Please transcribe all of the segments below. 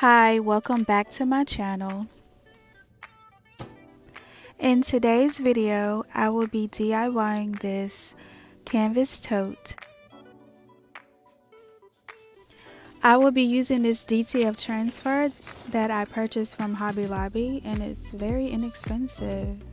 Hi, welcome back to my channel. In today's video, I will be DIYing this Canvas tote. I will be using this DTF transfer that I purchased from Hobby Lobby, and it's very inexpensive.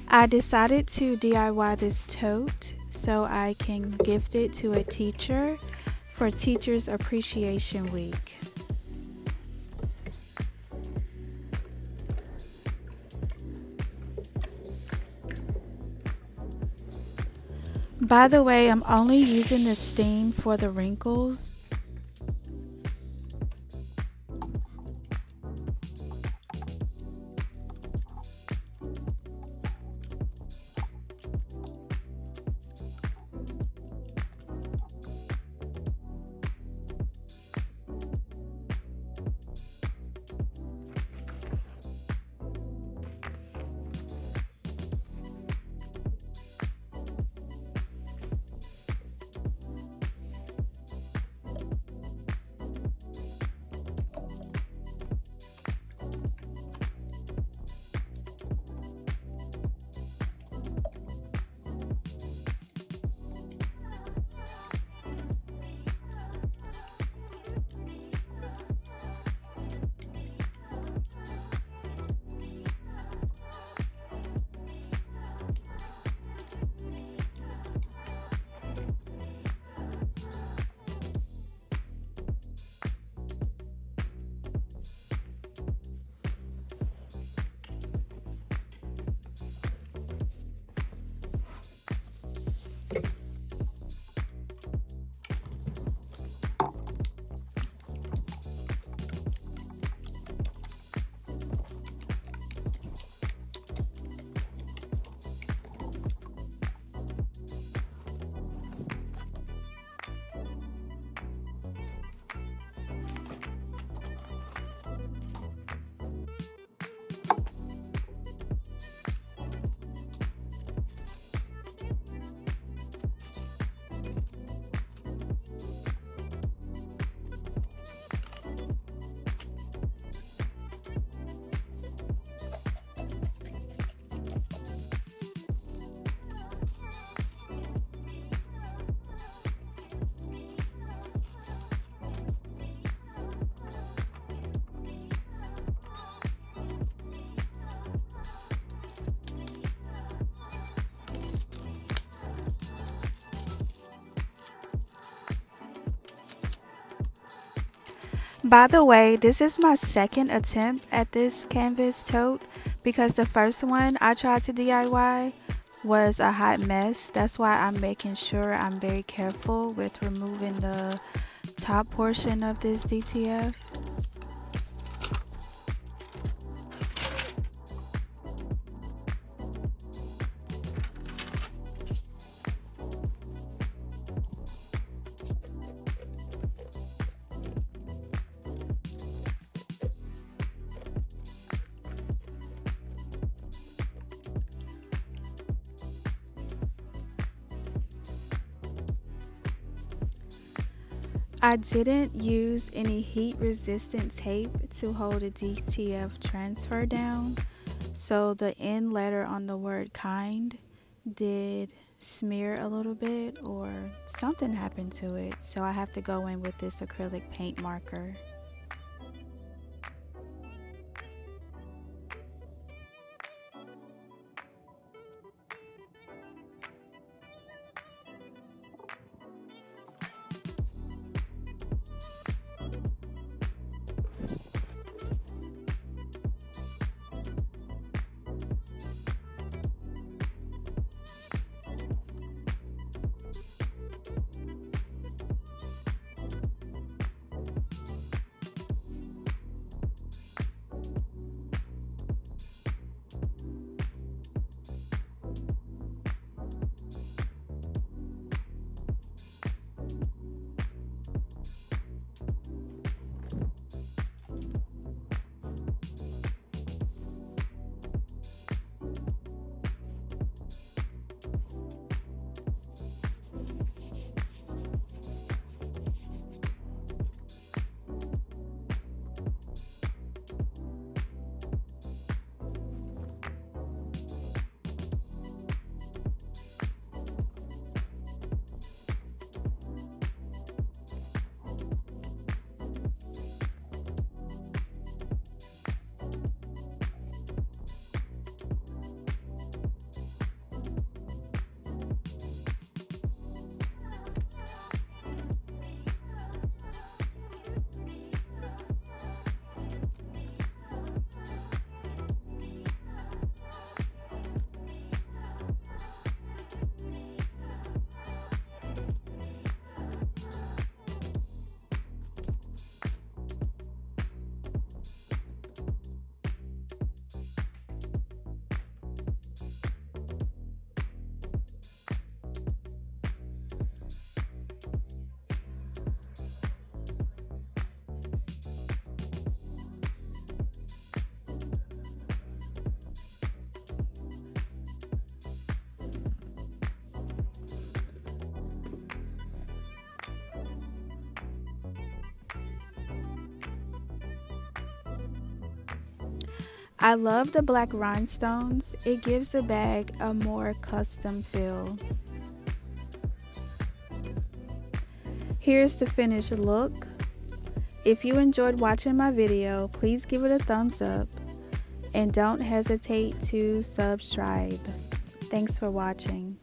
I decided to DIY this tote so I can gift it to a teacher for Teachers Appreciation Week. By the way, I'm only using the stain for the wrinkles. By the way, this is my second attempt at this canvas tote because the first one I tried to DIY was a hot mess. That's why I'm making sure I'm very careful with removing the top portion of this DTF. I didn't use any heat resistant tape to hold the DTF transfer down, so the end letter on the word kind did smear a little bit or something happened to it, so I have to go in with this acrylic paint marker. I love the black rhinestones. It gives the bag a more custom feel. Here's the finished look. If you enjoyed watching my video, please give it a thumbs up and don't hesitate to subscribe. Thanks for watching.